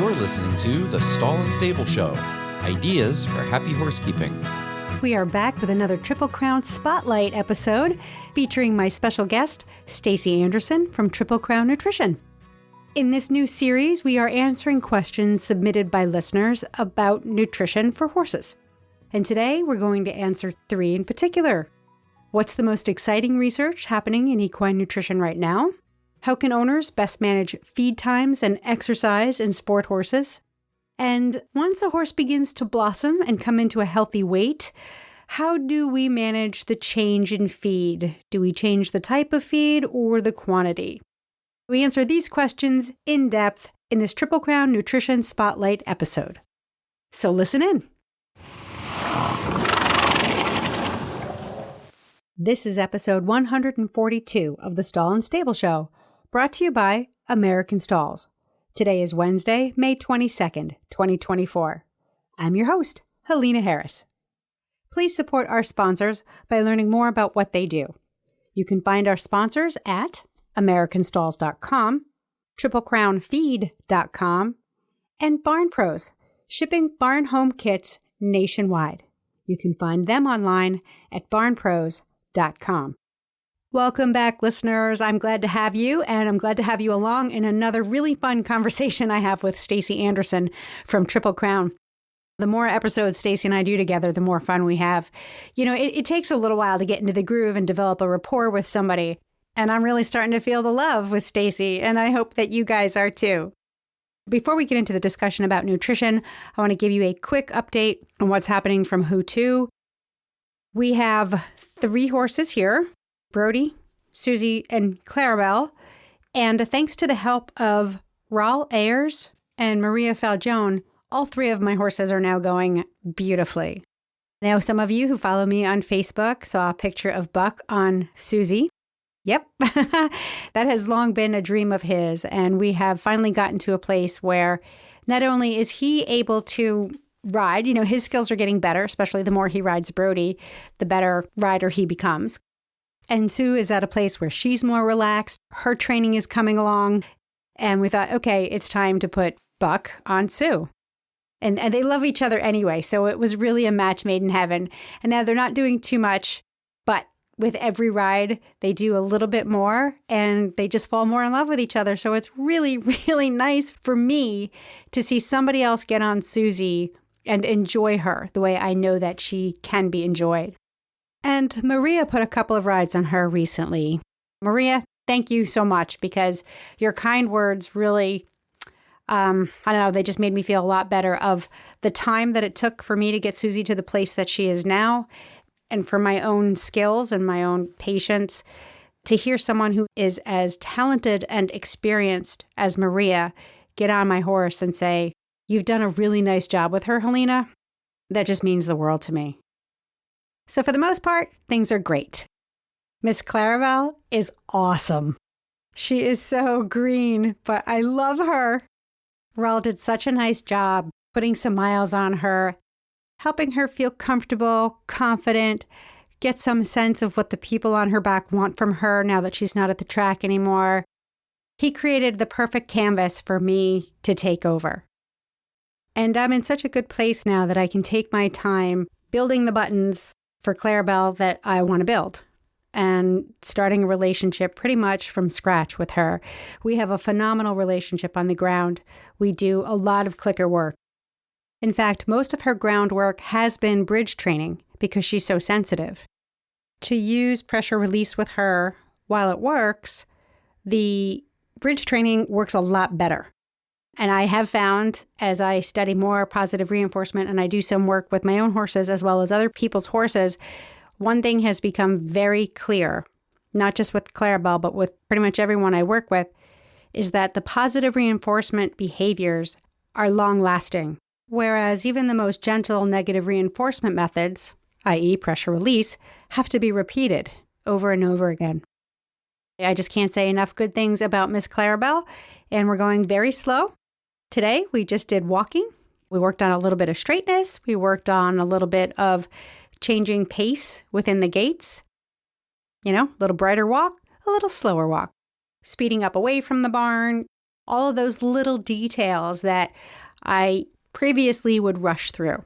You're listening to The Stall and Stable Show, ideas for happy horsekeeping. We are back with another Triple Crown Spotlight episode featuring my special guest, Stacy Anderson from Triple Crown Nutrition. In this new series, we are answering questions submitted by listeners about nutrition for horses. And today, we're going to answer 3 in particular. What's the most exciting research happening in equine nutrition right now? How can owners best manage feed times and exercise in sport horses? And once a horse begins to blossom and come into a healthy weight, how do we manage the change in feed? Do we change the type of feed or the quantity? We answer these questions in depth in this Triple Crown Nutrition Spotlight episode. So listen in. This is episode 142 of the Stall and Stable Show, brought to you by American Stalls. Today is Wednesday, May 22nd, 2024. I'm your host, Helena Harris. Please support our sponsors by learning more about what they do. You can find our sponsors at americanstalls.com, triplecrownfeed.com, and Barn Pros, shipping barn home kits nationwide. You can find them online at barnpros.com. Welcome back, listeners. I'm glad to have you, and I'm glad to have you along in another really fun conversation I have with Stacy Anderson from Triple Crown. The more episodes Stacy and I do together, the more fun we have. You know, it takes a little while to get into the groove and develop a rapport with somebody, and I'm really starting to feel the love with Stacy, and I hope that you guys are too. Before we get into the discussion about nutrition, I want to give you a quick update on what's happening from Who To. We have 3 horses here. Brody, Susie, and Clarabelle. And thanks to the help of Raul Ayers and Maria Falcione, all 3 of my horses are now going beautifully. Now, some of you who follow me on Facebook saw a picture of Buck on Susie. Yep, that has long been a dream of his. And we have finally gotten to a place where not only is he able to ride, you know, his skills are getting better, especially the more he rides Brody, the better rider he becomes. And Sue is at a place where she's more relaxed. Her training is coming along. And we thought, okay, it's time to put Buck on Sue. And they love each other anyway. So it was really a match made in heaven. And now they're not doing too much, but with every ride, they do a little bit more and they just fall more in love with each other. So it's really, really nice for me to see somebody else get on Susie and enjoy her the way I know that she can be enjoyed. And Maria put a couple of rides on her recently. Maria, thank you so much because your kind words really, I don't know, they just made me feel a lot better of the time that it took for me to get Susie to the place that she is now and for my own skills and my own patience. To hear someone who is as talented and experienced as Maria get on my horse and say, "You've done a really nice job with her, Helena," that just means the world to me. So for the most part, things are great. Miss Clarabelle is awesome. She is so green, but I love her. Raul did such a nice job putting some miles on her, helping her feel comfortable, confident, get some sense of what the people on her back want from her now that she's not at the track anymore. He created the perfect canvas for me to take over. And I'm in such a good place now that I can take my time building the buttons for Clarabelle that I want to build and starting a relationship pretty much from scratch with her. We have a phenomenal relationship on the ground. We do a lot of clicker work. In fact, most of her groundwork has been bridge training because she's so sensitive. To use pressure release with her while it works, the bridge training works a lot better. And I have found, as I study more positive reinforcement and I do some work with my own horses as well as other people's horses, one thing has become very clear, not just with Clarabelle, but with pretty much everyone I work with, is that the positive reinforcement behaviors are long-lasting. Whereas even the most gentle negative reinforcement methods, i.e. pressure release, have to be repeated over and over again. I just can't say enough good things about Miss Clarabelle, and we're going very slow. Today, we just did walking. We worked on a little bit of straightness. We worked on a little bit of changing pace within the gaits. You know, a little brighter walk, a little slower walk. Speeding up away from the barn, all of those little details that I previously would rush through.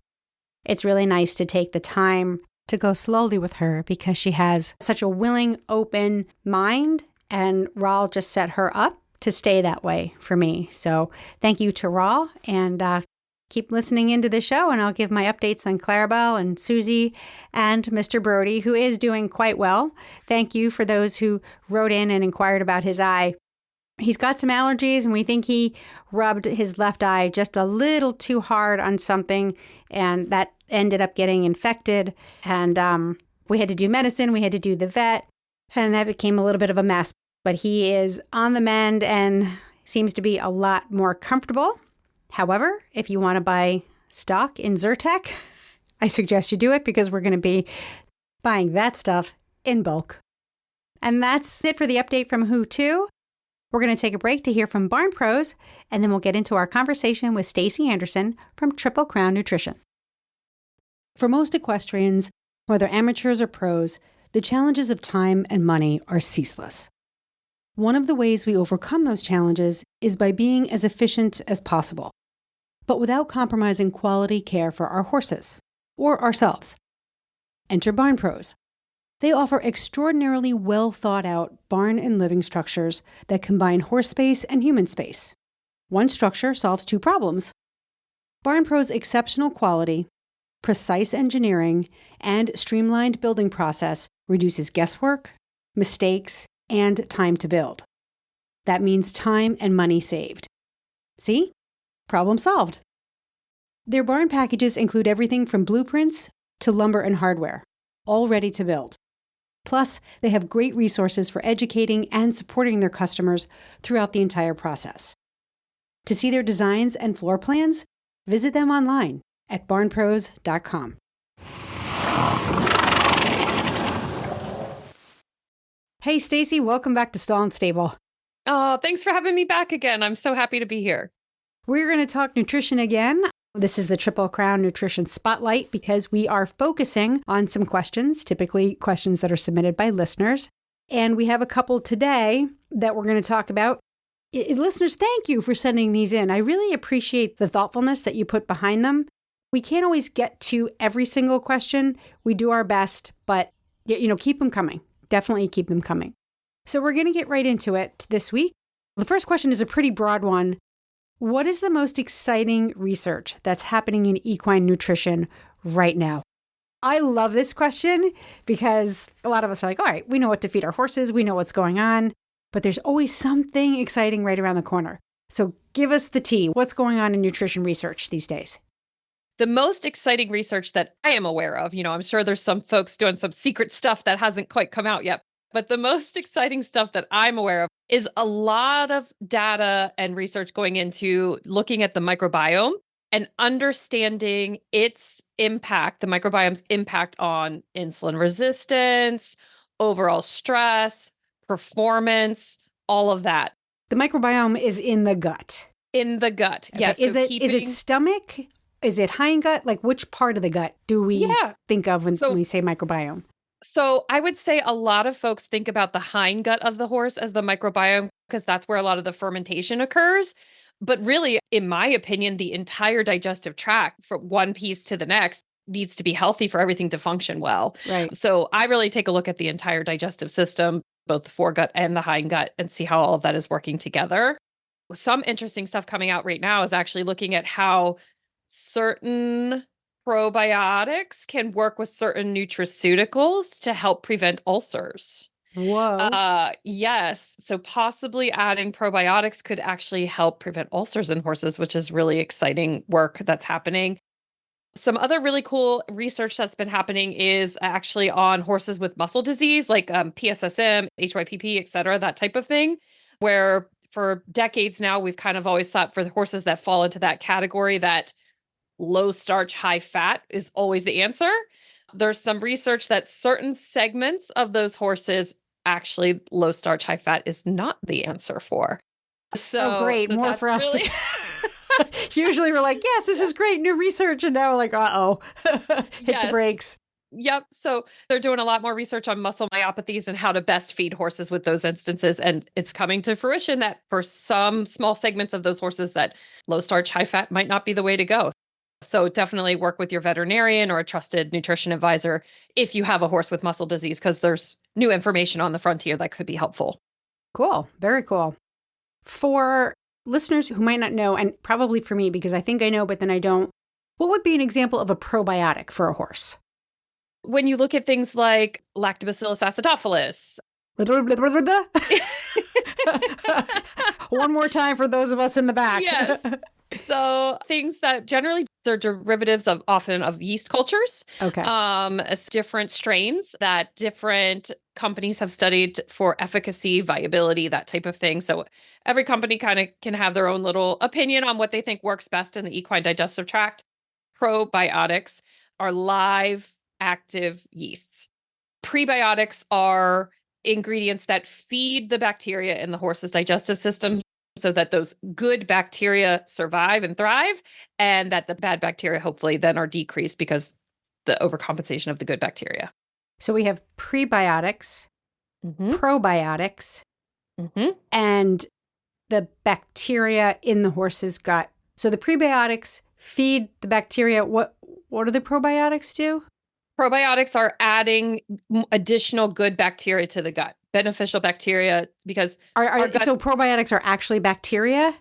It's really nice to take the time to go slowly with her because she has such a willing, open mind, and Raul just set her up to stay that way for me. So thank you to Raul, and keep listening into the show, and I'll give my updates on Clarabelle and Susie and Mr. Brody, who is doing quite well. Thank you for those who wrote in and inquired about his eye. He's got some allergies, and we think he rubbed his left eye just a little too hard on something, and that ended up getting infected. And we had to do medicine, we had to do the vet, and that became a little bit of a mess. But he is on the mend and seems to be a lot more comfortable. However, if you want to buy stock in Zyrtec, I suggest you do it because we're going to be buying that stuff in bulk. And that's it for the update from Who To. We're going to take a break to hear from Barn Pros, and then we'll get into our conversation with Stacey Anderson from Triple Crown Nutrition. For most equestrians, whether amateurs or pros, the challenges of time and money are ceaseless. One of the ways we overcome those challenges is by being as efficient as possible, but without compromising quality care for our horses or ourselves. Enter Barn Pros. They offer extraordinarily well thought out barn and living structures that combine horse space and human space. One structure solves two problems. Barn Pros' exceptional quality, precise engineering, and streamlined building process reduces guesswork, mistakes, and time to build. That means time and money saved. See? Problem solved. Their barn packages include everything from blueprints to lumber and hardware, all ready to build. Plus, they have great resources for educating and supporting their customers throughout the entire process. To see their designs and floor plans, visit them online at barnpros.com. Hey, Stacey, welcome back to Stall and Stable. Oh, thanks for having me back again. I'm so happy to be here. We're going to talk nutrition again. This is the Triple Crown Nutrition Spotlight because we are focusing on some questions, typically questions that are submitted by listeners. And we have a couple today that we're going to talk about. Listeners, thank you for sending these in. I really appreciate the thoughtfulness that you put behind them. We can't always get to every single question. We do our best, but keep them coming. Definitely keep them coming. So we're going to get right into it this week. The first question is a pretty broad one. What is the most exciting research that's happening in equine nutrition right now? I love this question because a lot of us are like, all right, we know what to feed our horses. We know what's going on, but there's always something exciting right around the corner. So give us the tea. What's going on in nutrition research these days? The most exciting research that I am aware of, I'm sure there's some folks doing some secret stuff that hasn't quite come out yet, but the most exciting stuff that I'm aware of is a lot of data and research going into looking at the microbiome and understanding its impact, the microbiome's impact on insulin resistance, overall stress, performance, all of that. The microbiome is in the gut. In the gut, Okay. yes. Is it stomach? Is it hindgut? Like which part of the gut do we think of when we say microbiome? So I would say a lot of folks think about the hindgut of the horse as the microbiome because that's where a lot of the fermentation occurs. But really, in my opinion, the entire digestive tract from one piece to the next needs to be healthy for everything to function well. Right. So I really take a look at the entire digestive system, both the foregut and the hindgut, and see how all of that is working together. Some interesting stuff coming out right now is actually looking at how certain probiotics can work with certain nutraceuticals to help prevent ulcers. Whoa. Yes. So possibly adding probiotics could actually help prevent ulcers in horses, which is really exciting work that's happening. Some other really cool research that's been happening is actually on horses with muscle disease, like PSSM, HYPP, et cetera, that type of thing, where for decades now, we've kind of always thought for the horses that fall into that category that low starch, high fat is always the answer. There's some research that certain segments of those horses, actually low starch, high fat is not the answer for. So great. So more for us. Really... Usually we're like, yes, this is great new research. And now we're like, uh-oh, hit the brakes. Yep. So they're doing a lot more research on muscle myopathies and how to best feed horses with those instances. And it's coming to fruition that for some small segments of those horses that low starch, high fat might not be the way to go. So definitely work with your veterinarian or a trusted nutrition advisor if you have a horse with muscle disease, because there's new information on the frontier that could be helpful. Cool. Very cool. For listeners who might not know, and probably for me, because I think I know, but then I don't, what would be an example of a probiotic for a horse? When you look at things like Lactobacillus acidophilus. One more time for those of us in the back. Yes. So things that generally they're derivatives of often of yeast cultures. Okay. As different strains that different companies have studied for efficacy, viability, that type of thing. So every company kind of can have their own little opinion on what they think works best in the equine digestive tract. Probiotics are live, active yeasts. Prebiotics are ingredients that feed the bacteria in the horse's digestive system so that those good bacteria survive and thrive, and that the bad bacteria hopefully then are decreased because the overcompensation of the good bacteria. So we have prebiotics, probiotics, and the bacteria in the horse's gut. So the prebiotics feed the bacteria. What do the probiotics do? Probiotics are adding additional good bacteria to the gut, beneficial bacteria, because so probiotics are actually bacteria?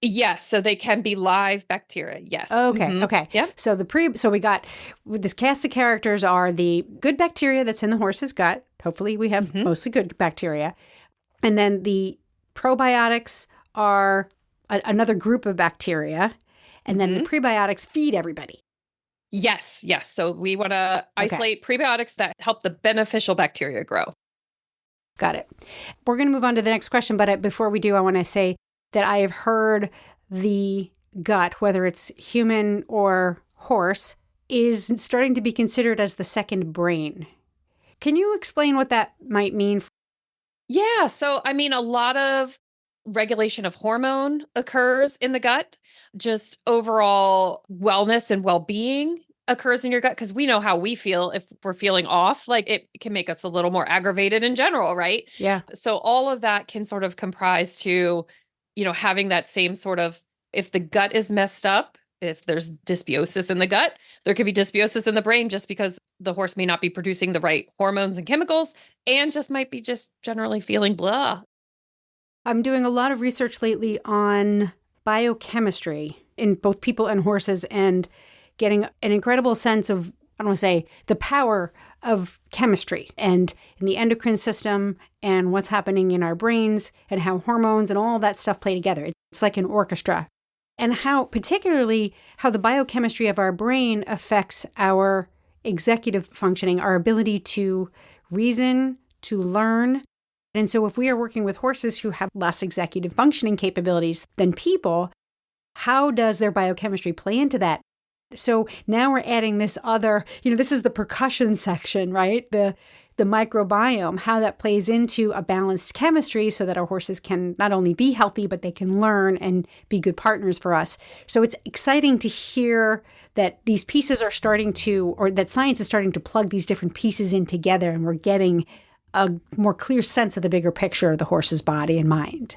Yes, so they can be live bacteria. Yes. Okay. Okay. Yeah. So so we got this cast of characters are the good bacteria that's in the horse's gut. Hopefully we have mostly good bacteria. And then the probiotics are another group of bacteria. And then the prebiotics feed everybody. Yes. Yes. So we want to isolate prebiotics that help the beneficial bacteria grow. Got it. We're going to move on to the next question. But before we do, I want to say that I have heard the gut, whether it's human or horse, is starting to be considered as the second brain. Can you explain what that might mean? Yeah. So, I mean, a lot of regulation of hormone occurs in the gut. Just overall wellness and well-being occurs in your gut, because we know how we feel if we're feeling off. Like it can make us a little more aggravated in general, right? Yeah. So all of that can sort of comprise to, having that same sort of, if the gut is messed up, if there's dysbiosis in the gut, there could be dysbiosis in the brain just because the horse may not be producing the right hormones and chemicals and just might be just generally feeling blah. I'm doing a lot of research lately on biochemistry in both people and horses and getting an incredible sense of, I don't want to say, the power of chemistry and in the endocrine system and what's happening in our brains and how hormones and all that stuff play together. It's like an orchestra. And particularly how the biochemistry of our brain affects our executive functioning, our ability to reason, to learn. And so if we are working with horses who have less executive functioning capabilities than people, how does their biochemistry play into that? So now we're adding this other, this is the percussion section, right? The microbiome, how that plays into a balanced chemistry so that our horses can not only be healthy, but they can learn and be good partners for us. So it's exciting to hear that these pieces are starting to, or that science is starting to plug these different pieces in together, and we're getting a more clear sense of the bigger picture of the horse's body and mind.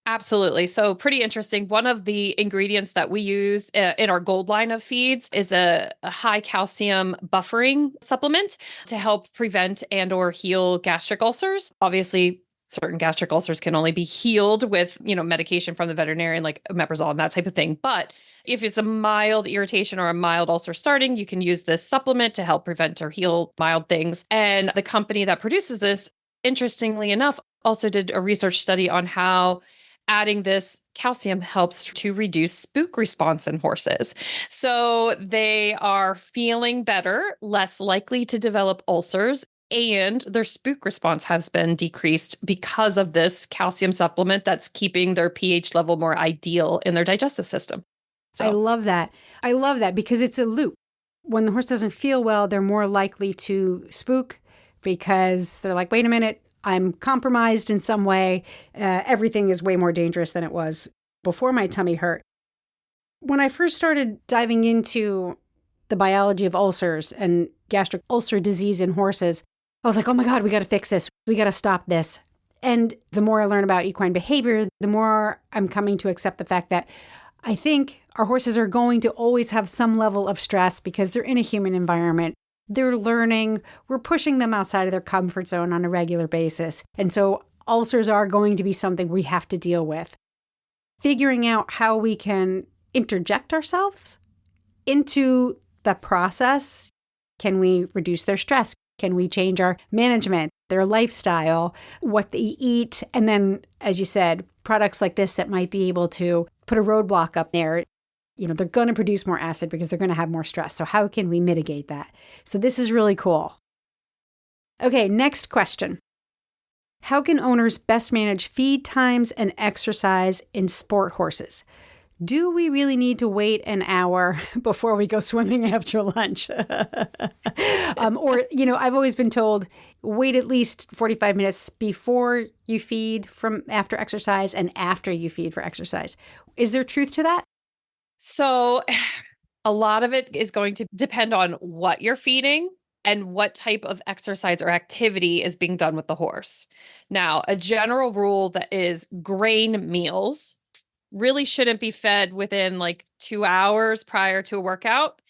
Absolutely. So pretty interesting. One of the ingredients that we use in our gold line of feeds is a high calcium buffering supplement to help prevent and or heal gastric ulcers. Obviously, certain gastric ulcers can only be healed with, medication from the veterinarian like omeprazole and that type of thing. But if it's a mild irritation or a mild ulcer starting, you can use this supplement to help prevent or heal mild things. And the company that produces this, interestingly enough, also did a research study on how adding this calcium helps to reduce spook response in horses. So they are feeling better, less likely to develop ulcers, and their spook response has been decreased because of this calcium supplement that's keeping their pH level more ideal in their digestive system. So I love that. I love that because it's a loop. When the horse doesn't feel well, they're more likely to spook because they're like, wait a minute, I'm compromised in some way. Everything is way more dangerous than it was before my tummy hurt. When I first started diving into the biology of ulcers and gastric ulcer disease in horses, I was like, oh my God, we got to fix this. We got to stop this. And the more I learn about equine behavior, the more I'm coming to accept the fact that I think our horses are going to always have some level of stress because they're in a human environment. They're learning. We're pushing them outside of their comfort zone on a regular basis. And so ulcers are going to be something we have to deal with. Figuring out how we can interject ourselves into the process. Can we reduce their stress? Can we change our management, their lifestyle, what they eat? And then, as you said, products like this that might be able to put a roadblock up there. They're going to produce more acid because they're going to have more stress. So how can we mitigate that? So this is really cool. Okay, next question. How can owners best manage feed times and exercise in sport horses? Do we really need to wait an hour before we go swimming after lunch? I've always been told, wait at least 45 minutes before you feed from after exercise and after you feed for exercise. Is there truth to that? So a lot of it is going to depend on what you're feeding and what type of exercise or activity is being done with the horse. Now, a general rule that is grain meals really shouldn't be fed within like 2 hours prior to a workout.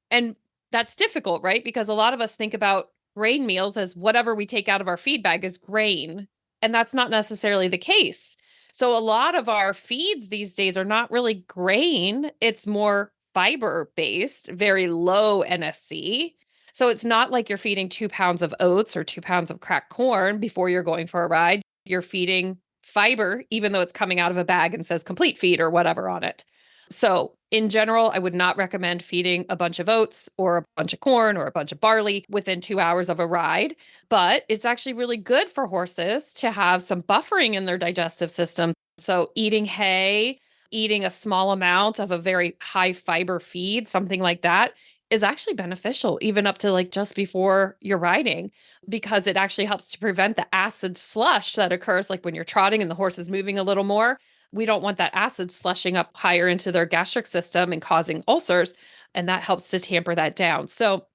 And that's difficult, right? Because a lot of us think about grain meals as whatever we take out of our feed bag is grain. And that's not necessarily the case. So a lot of our feeds these days are not really grain. It's more fiber based, very low NSC. So it's not like you're feeding 2 pounds of oats or 2 pounds of cracked corn before you're going for a ride. You're feeding fiber, even though it's coming out of a bag and says complete feed or whatever on it. So in general, I would not recommend feeding a bunch of oats or a bunch of corn or a bunch of barley within 2 hours of a ride. But it's actually really good for horses to have some buffering in their digestive system. So eating hay, eating a small amount of a very high fiber feed, something like that, is actually beneficial, even up to like just before you're riding, because it actually helps to prevent the acid slush that occurs like when you're trotting and the horse is moving a little more. We don't want that acid slushing up higher into their gastric system and causing ulcers. And that helps to tamper that down. So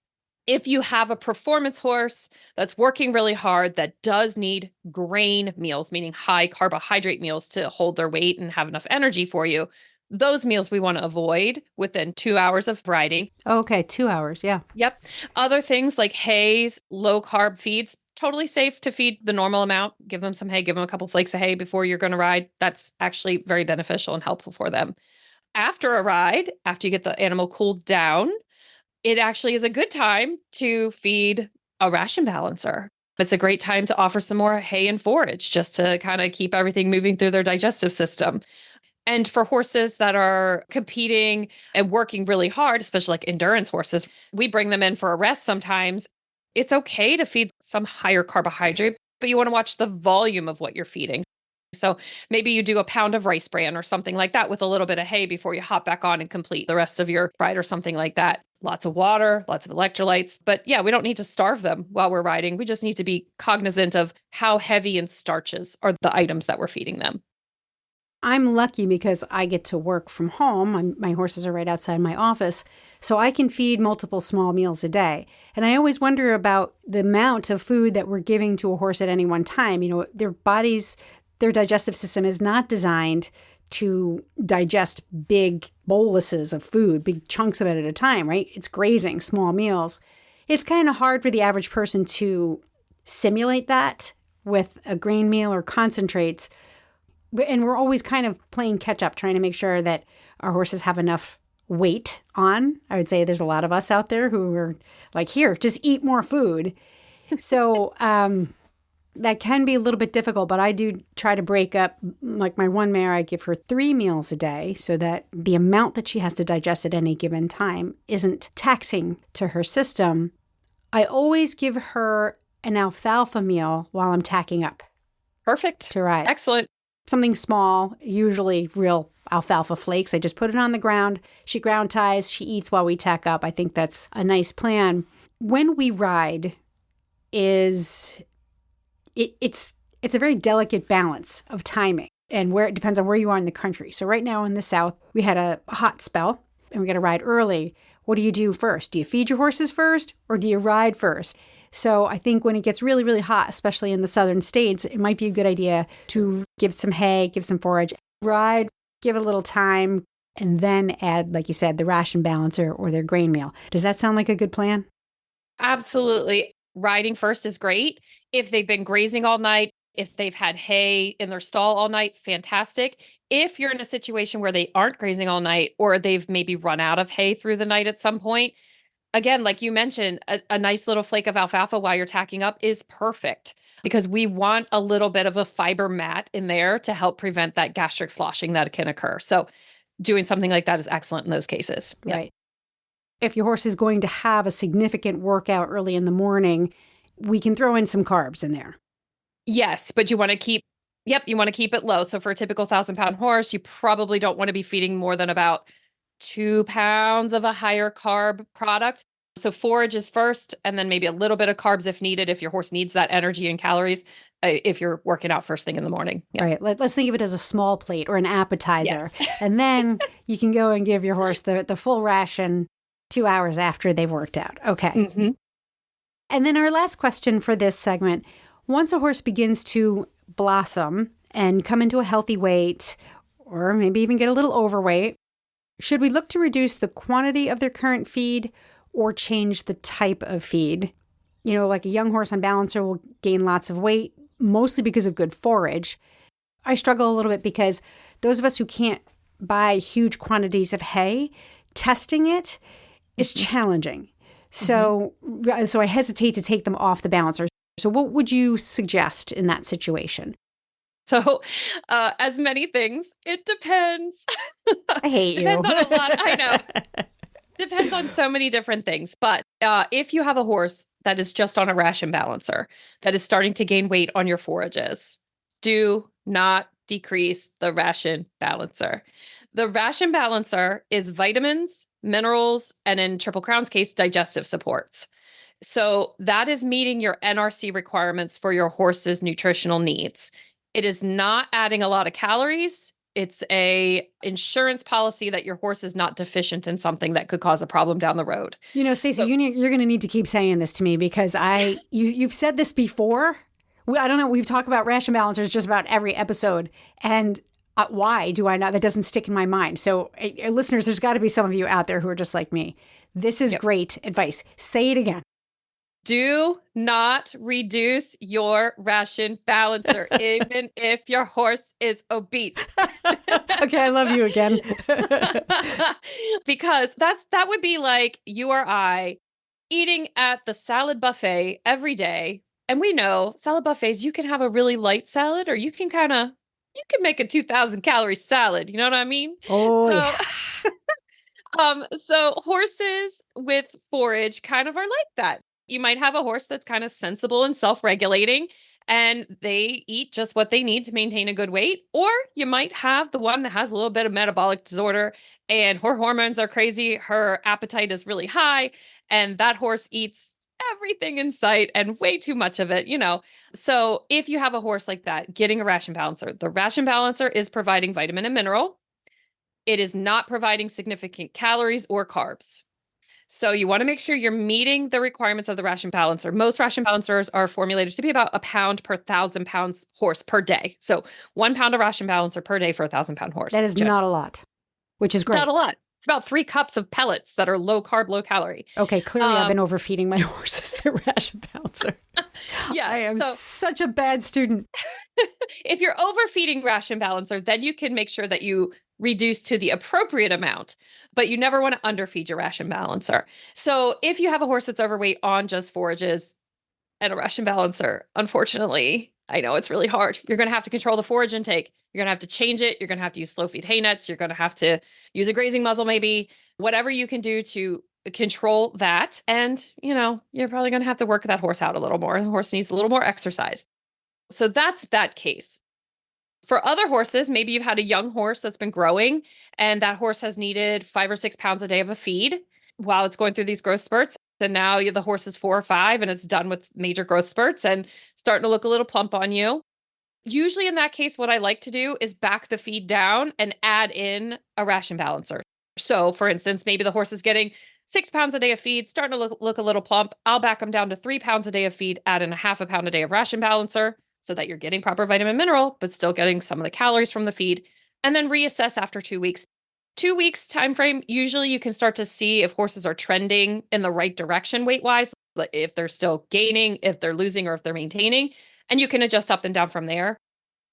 if you have a performance horse that's working really hard, that does need grain meals, meaning high carbohydrate meals to hold their weight and have enough energy for you, those meals we want to avoid within 2 hours of riding. Okay, 2 hours. Yeah. Yep. Other things like hays, low carb feeds, totally safe to feed the normal amount. Give them some hay, give them a couple flakes of hay before you're going to ride. That's actually very beneficial and helpful for them. After a ride, after you get the animal cooled down, it actually is a good time to feed a ration balancer. It's a great time to offer some more hay and forage just to kind of keep everything moving through their digestive system. And for horses that are competing and working really hard, especially like endurance horses, we bring them in for a rest sometimes. It's okay to feed some higher carbohydrate, but you want to watch the volume of what you're feeding. So maybe you do a pound of rice bran or something like that with a little bit of hay before you hop back on and complete the rest of your ride or something like that. Lots of water, lots of electrolytes. But yeah, we don't need to starve them while we're riding. We just need to be cognizant of how heavy in starches are the items that we're feeding them. I'm lucky because I get to work from home. My horses are right outside my office, so I can feed multiple small meals a day. And I always wonder about the amount of food that we're giving to a horse at any one time. Their bodies, their digestive system is not designed to digest big boluses of food, big chunks of it at a time, right? It's grazing, small meals. It's kind of hard for the average person to simulate that with a grain meal or concentrates. And we're always kind of playing catch up, trying to make sure that our horses have enough weight on. I would say there's a lot of us out there who are like, here, just eat more food. So that can be a little bit difficult, but I do try to break up. Like my one mare, I give her 3 meals a day so that the amount that she has to digest at any given time isn't taxing to her system. I always give her an alfalfa meal while I'm tacking up. Perfect. To ride. Excellent. Something small, usually real alfalfa flakes. I just put it on the ground. She ground ties. She eats while we tack up. I think that's a nice plan. When we ride, it's a very delicate balance of timing, and where it depends on where you are in the country. So right now in the South, we had a hot spell, and we got to ride early. what do you do first? Do you feed your horses first or do you ride first? So I think when it gets really, really hot, especially in the southern states, it might be a good idea to give some hay, give some forage, ride, give it a little time, and then add, like you said, the ration balancer or their grain meal. Does that sound like a good plan? Absolutely. Riding first is great. If they've been grazing all night, if they've had hay in their stall all night, fantastic. If you're in a situation where they aren't grazing all night or they've maybe run out of hay through the night at some point, again, like you mentioned, a nice little flake of alfalfa while you're tacking up is perfect because we want a little bit of a fiber mat in there to help prevent that gastric sloshing that can occur. So doing something like that is excellent in those cases. Yep. Right. If your horse is going to have a significant workout early in the morning, we can throw in some carbs in there. Yes, but you want to keep, you want to keep it low. So for a typical 1,000-pound horse, you probably don't want to be feeding more than about 2 pounds of a higher carb product. So forage is first, and then maybe a little bit of carbs if needed, if your horse needs that energy and calories, if you're working out first thing in the morning. Yeah. Right. Let's think of it as a small plate or an appetizer. Yes. And then you can go and give your horse the full ration 2 hours after they've worked out. Okay. Mm-hmm. And then our last question for this segment. Once a horse begins to blossom and come into a healthy weight, or maybe even get a little overweight, should we look to reduce the quantity of their current feed or change the type of feed? You know, like a young horse on balancer will gain lots of weight, mostly because of good forage. I struggle a little bit because those of us who can't buy huge quantities of hay, testing it is challenging. So I hesitate to take them off the balancer. So what would you suggest in that situation? So, as many things, it depends. I hate Depends you. on a lot. I know. Depends on so many different things. But if you have a horse that is just on a ration balancer, that is starting to gain weight on your forages, do not decrease the ration balancer. The ration balancer is vitamins, minerals, and in Triple Crown's case, digestive supports. So that is meeting your NRC requirements for your horse's nutritional needs. It is not adding a lot of calories. It's a insurance policy that your horse is not deficient in something that could cause a problem down the road. You know, Stacey, you're going to need to keep saying this to me because you've said this before. I don't know. We've talked about ration balancers just about every episode. And why do I not? That doesn't stick in my mind. So listeners, there's got to be some of you out there who are just like me. This is great advice. Say it again. Do not reduce your ration balancer, even if your horse is obese. Okay, I love you again. Because that would be like you or I eating at the salad buffet every day. And we know salad buffets, you can have a really light salad or you can make a 2,000 calorie salad. You know what I mean? Oh, so, so horses with forage kind of are like that. You might have a horse that's kind of sensible and self-regulating and they eat just what they need to maintain a good weight. Or you might have the one that has a little bit of metabolic disorder and her hormones are crazy. Her appetite is really high and that horse eats everything in sight and way too much of it, you know. So if you have a horse like that, getting a ration balancer, the ration balancer is providing vitamin and mineral. It is not providing significant calories or carbs. So you want to make sure you're meeting the requirements of the ration balancer. Most ration balancers are formulated to be about 1 pound per 1,000 pounds horse per day. So 1 pound of ration balancer per day for a 1,000-pound horse. that is not a lot, which is great. Not a lot. It's about 3 cups of pellets that are low carb, low calorie. Okay, clearly I've been overfeeding my horses the ration balancer. Yeah, I am such a bad student. If you're overfeeding ration balancer, then you can make sure that you reduce to the appropriate amount, but you never want to underfeed your ration balancer. So if you have a horse that's overweight on just forages and a ration balancer, unfortunately, I know it's really hard. You're going to have to control the forage intake. You're going to have to change it. You're going to have to use slow feed hay nets. You're going to have to use a grazing muzzle, maybe whatever you can do to control that. And, you know, you're probably going to have to work that horse out a little more. The horse needs a little more exercise. So that's that case. For other horses, maybe you've had a young horse that's been growing and that horse has needed 5 or 6 pounds a day of a feed while it's going through these growth spurts. And now the horse is 4 or 5 and it's done with major growth spurts and starting to look a little plump on you. Usually in that case, what I like to do is back the feed down and add in a ration balancer. So for instance, maybe the horse is getting 6 pounds a day of feed, starting to look a little plump. I'll back them down to 3 pounds a day of feed, add in a half a pound a day of ration balancer so that you're getting proper vitamin mineral, but still getting some of the calories from the feed, and then reassess after 2 weeks. 2 weeks time frame, usually you can start to see if horses are trending in the right direction weight-wise, like if they're still gaining, if they're losing, or if they're maintaining, and you can adjust up and down from there.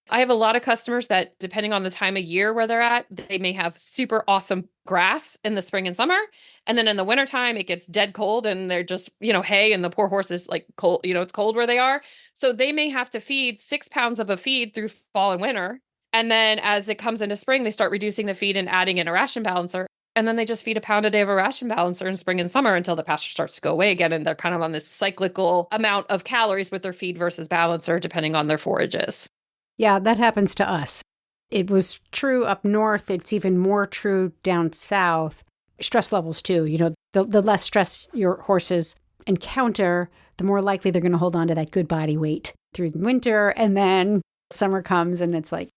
I have a lot of customers that, depending on the time of year where they're at, they may have super awesome grass in the spring and summer. And then in the wintertime, it gets dead cold and they're just, hay, and the poor horse is like cold, it's cold where they are. So they may have to feed 6 pounds of a feed through fall and winter. And then as it comes into spring, they start reducing the feed and adding in a ration balancer. And then they just feed a pound a day of a ration balancer in spring and summer until the pasture starts to go away again. And they're kind of on this cyclical amount of calories with their feed versus balancer, depending on their forages. Yeah, that happens to us. It was true up north. It's even more true down south. Stress levels too. The less stress your horses encounter, the more likely they're going to hold on to that good body weight through the winter. And then summer comes and it's like,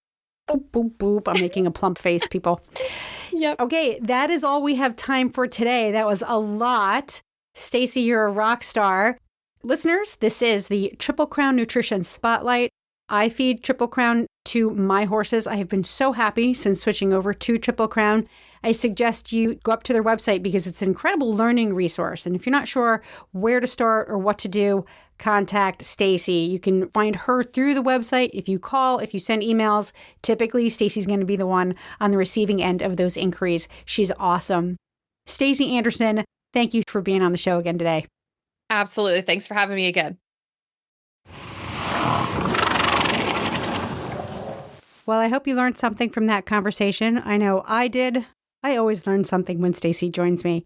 boop, boop, boop. I'm making a plump face, people. Yep. Okay, that is all we have time for today. That was a lot. Stacy, you're a rock star. Listeners, this is the Triple Crown Nutrition Spotlight. I feed Triple Crown to my horses. I have been so happy since switching over to Triple Crown. I suggest you go up to their website because it's an incredible learning resource. And if you're not sure where to start or what to do, contact Stacy. You can find her through the website. If you call, if you send emails, typically Stacy's going to be the one on the receiving end of those inquiries. She's awesome. Stacy Anderson, thank you for being on the show again today. Absolutely. Thanks for having me again. Well, I hope you learned something from that conversation. I know I did. I always learn something when Stacy joins me.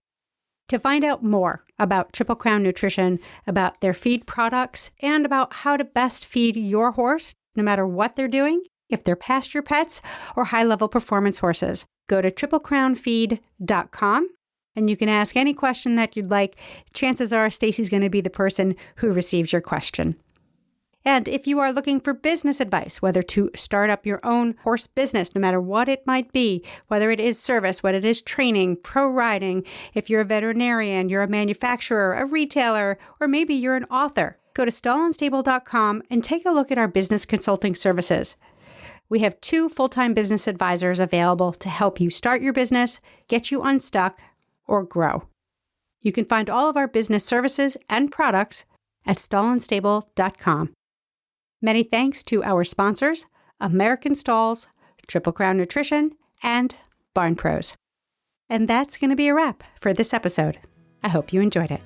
To find out more about Triple Crown Nutrition, about their feed products, and about how to best feed your horse, no matter what they're doing, if they're pasture pets or high-level performance horses, go to triplecrownfeed.com and you can ask any question that you'd like. Chances are Stacy's going to be the person who receives your question. And if you are looking for business advice, whether to start up your own horse business, no matter what it might be, whether it is service, whether it is training, pro riding, if you're a veterinarian, you're a manufacturer, a retailer, or maybe you're an author, go to stallandstable.com and take a look at our business consulting services. We have 2 full-time business advisors available to help you start your business, get you unstuck, or grow. You can find all of our business services and products at stallandstable.com. Many thanks to our sponsors, American Stalls, Triple Crown Nutrition, and Barn Pros. And that's going to be a wrap for this episode. I hope you enjoyed it.